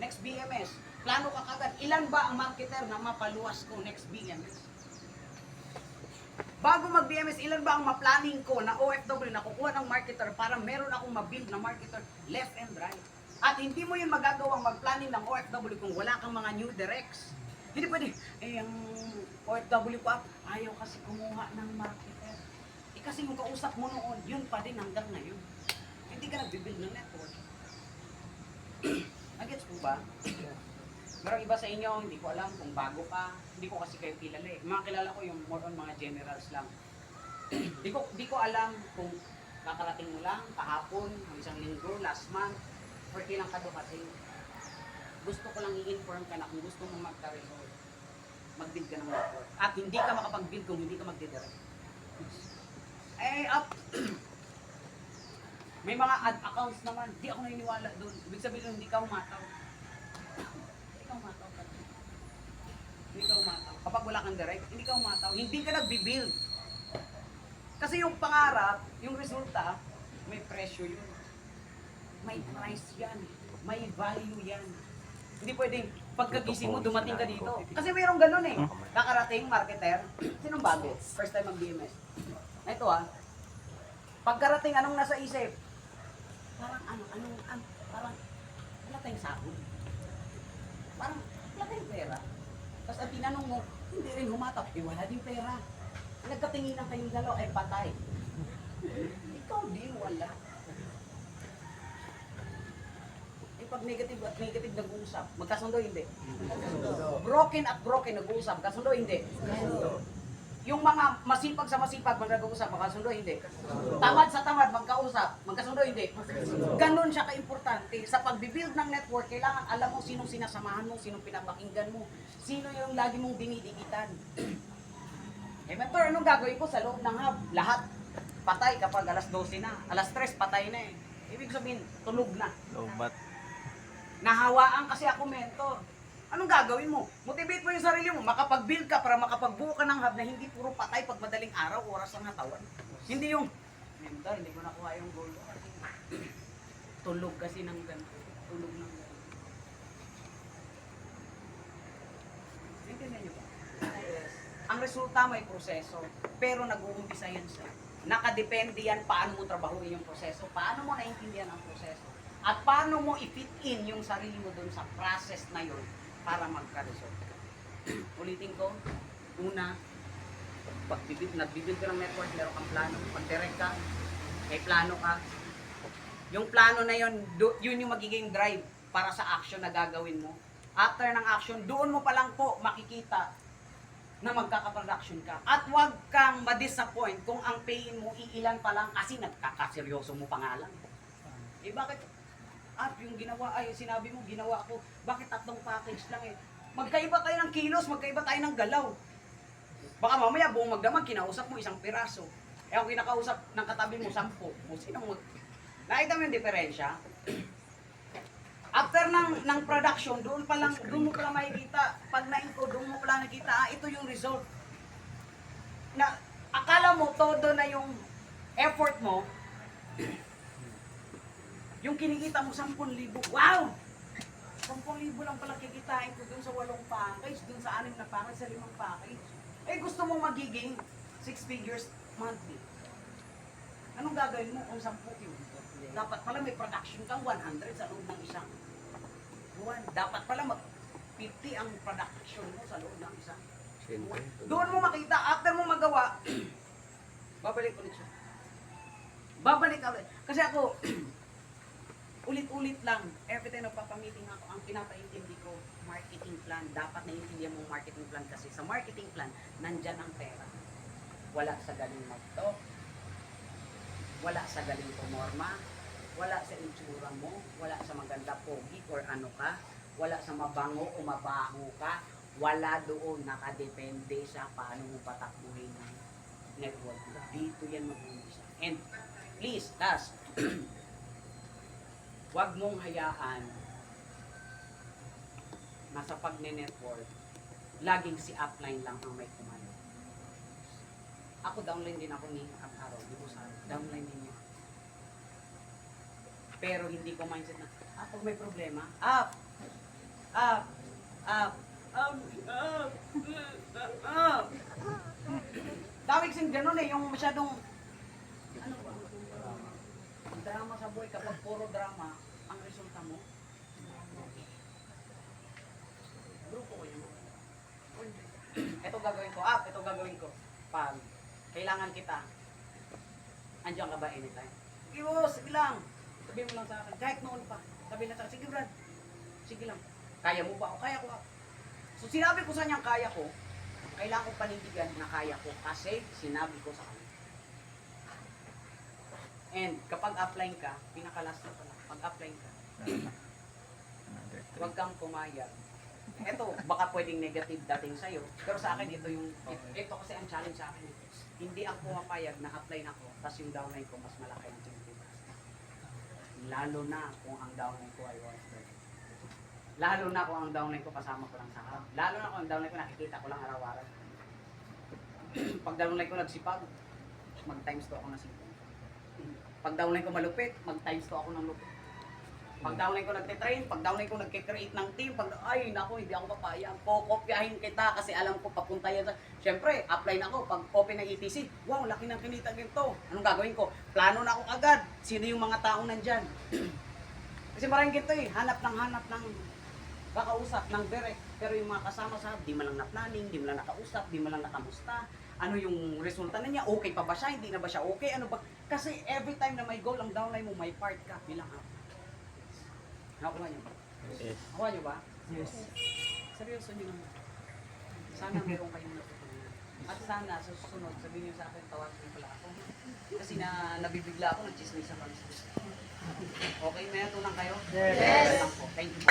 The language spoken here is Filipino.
next BMS. Plano ka kagad. Ilan ba ang marketer na mapaluwas ko next BMS? Bago mag-BMS, ilan ba ang ma-planning ko na OFW na kukuha ng marketer para meron akong ma-build na marketer left and right? At hindi mo yun magagawang mag-planning ng OFW kung wala kang mga new directs. Hindi pwede, ang OFW ko ayaw kasi kumuha ng marketer. Kasi yung kausap mo noon, yun pa din hanggang ngayon. Hindi ka nag-build ng network. Nagets po ba? Pero iba sa inyo, hindi ko alam kung bago ka, hindi ko kasi kayo kilala eh. Mga kilala ko yung more on mga generals lang. Di ko alam kung kakarating mo lang, kahapon, isang linggo, last month, or kailang ka dumating. Gusto ko lang i-inform ka na kung gusto mong magka-result, mag-build ka ng network. At hindi ka makapag-build kung hindi ka mag-direct. May mga ad accounts naman, di ako naniniwala doon. Ibig sabihin hindi ka umataw. Hindi ka umataw. Hindi ka umataw. Kapag wala kang direct, hindi ka umataw. Hindi ka nagbibuild. Kasi yung pangarap, yung resulta, may presyo yun. May price yan. May value yan. Hindi pwedeng pagkagising mo, dumating ka dito. Kasi mayroong ganun eh. Kakarating, marketer. Sinong bago? First time mag-BMS. Ito pagkarating, anong nasa isip? Parang parang wala tayong sahod. Parang wala tayong pera. Tapos ang tinanong mo, hindi rin humataw. Wala din pera. Nagkatinginan kayong dalawa, patay. Ikaw din, wala. Pag negative at negative nag-uusap, magkasundo hindi. Broken at broken nag-uusap, magkasundo hindi. Yung mga masipag sa masipag mag-uusap, magkasundo hindi. Tamad sa tamad magkausap, magkasundo hindi. Ganon siya ka-importante. Sa pag-build ng network, kailangan alam mo sinong sinasamahan mo, sinong pinapakinggan mo, sino yung lagi mong dinidikitan. Mentor, anong gagawin ko sa loob ng hub? Lahat patay kapag alas 12 na. Alas 3 patay na eh. Ibig sabihin, tulog na. Lobat. Nahawaan kasi ako, mentor. Anong gagawin mo? Motivate mo yung sarili mo. Makapag-build ka para makapagbuo ka ng hub na hindi puro patay pag madaling araw, oras ang natawan. Hindi yung, mentor, hindi ko nakuha yung goal ko kasi tulog kasi ng ganito. Tulog ng ganito. Intindihan niyo ba? Ang resulta may proseso, pero nag-uumpisa yan siya. Nakadepende yan paano mo trabahuin yung proseso, paano mo naiintindihan ang proseso. At paano mo i-fit in yung sarili mo dun sa process na yun para magka-result. Ulitin ko, una, pag nag-build ka ng network, meron kang plano. Pag direct ka, may plano ka. Yung plano na yun, yun yung magiging drive para sa action na gagawin mo. After ng action, doon mo pa lang po makikita na magkaka-production ka. At huwag kang ma-disappoint kung ang payin mo iilan pa lang kasi nagkakaseryoso mo pa nga lang. Bakit? Yung ginawa, sinabi mo, ginawa ko, bakit 3 package lang eh? Magkaiba tayo ng kilos, magkaiba tayo ng galaw. Baka mamaya buong magdamag, kinausap mo 1 piraso. Ang kinakausap ng katabi mo, 10. Sino mo? Nakita mo yung diferensya? After ng production, doon mo pa lang makikita, pag na-info, doon mo pa lang nakita, ito yung result. Na, akala mo, todo na yung effort mo, yung kinikita mo 10,000. Wow! 10,000 lang pala kikitain ko dun sa 8 package, dun sa 6 na package, sa 5 package. Gusto mo magiging 6 figures monthly. Anong gagawin mo kung 10 yun? Dapat pala may production kang 100 sa loob ng isang buwan. Dapat pala 50 ang production mo sa loob ng isang buwan. Doon mo makita, after mo magawa, babalik ulit siya. Babalik ulit. Kasi ako, ulit-ulit lang, every time nagpapamiting ako, ang pinapaintindi ko, marketing plan. Dapat naiintindihan mo marketing plan kasi sa marketing plan, nandyan ang pera. Wala sa galing mag-talk, wala sa galing pumorma, wala sa itsura mo, wala sa maganda pogi or ano ka, wala sa mabango o mabaho ka, wala doon, nakadepende sa paano mo patakbuhin ng network. Dito yan mag-umpisa. And please, last, huwag mong hayaan na sa pagne-network, laging si upline lang ang may kumano. Ako downline din ako ni Araw, di ko sa downline din niya. Pero hindi ko mindset na, pag may problema, up! Up. Up. Up. Up. Dami kasing ganun eh, yung masyadong, ano ba? Drama sa buhay, kapag puro drama, ang resulta mo, grupo ko yun. Ito gagawin ko, ito gagawin ko. Pag kailangan kita, andiyan ka ba anytime? Sige boss, sige lang. Sabihin mo lang sa akin, kahit noon pa. Sabihin na sa akin, sige Brad, sige lang. Kaya mo ba? O kaya ko. So sinabi ko sa niyang kaya ko, kailangan ko panindigan na kaya ko kasi sinabi ko sa kanya. And kapag apply ka, pinakalas na pala, pag apply ka, huwag kang pumayag. Ito, baka pwedeng negative dating sa'yo, pero sa akin ito kasi ang challenge sa akin. Hindi ako pumapayag na apply na ako, tapos yung downline ko mas malaki ang 20%. Lalo na kung ang downline ko ay one-third. Lalo na kung ang downline ko kasama ko lang sa harap. Lalo na kung ang downline ko nakikita ko lang araw-araw. Pag downline ko nagsipag, mag-times 2 ako na sipag. Pag downline ko malupit, mag-times 2 ako ng lupit. Pag downline ko nagtitrain, pag downline ko nagkikreate ng team, ay naku, hindi ako papayag. Kokopyahin kita kasi alam ko papunta yan. Siyempre, apply na ako. Pag open ng ETC, wow, laki ng kinita ganito. Anong gagawin ko? Plano na ako agad. Sino yung mga taong nandyan? Kasi maraming ganito eh, hanap ng kakausap, ng direct. Pero yung mga kasama sa di man lang na-planning, di man lang nakausap, di man lang nakamusta. Ano yung resulta na niya? Okay pa ba siya? Hindi na ba siya okay? Ano ba? Kasi every time na may goal ang downline mo, may part ka bilang up. Nakuha niyo ba? Yes. Nakuha niyo ba? Yes. Seryoso niyo naman. Sana meron kayong natutunan. At sana sa susunod, sabihin niyo sa akin, tawagin niyo pala ako. Kasi nabibigla ako, nag-chismis sa pansin. Okay, may natutunan kayo? Yes. Thank you.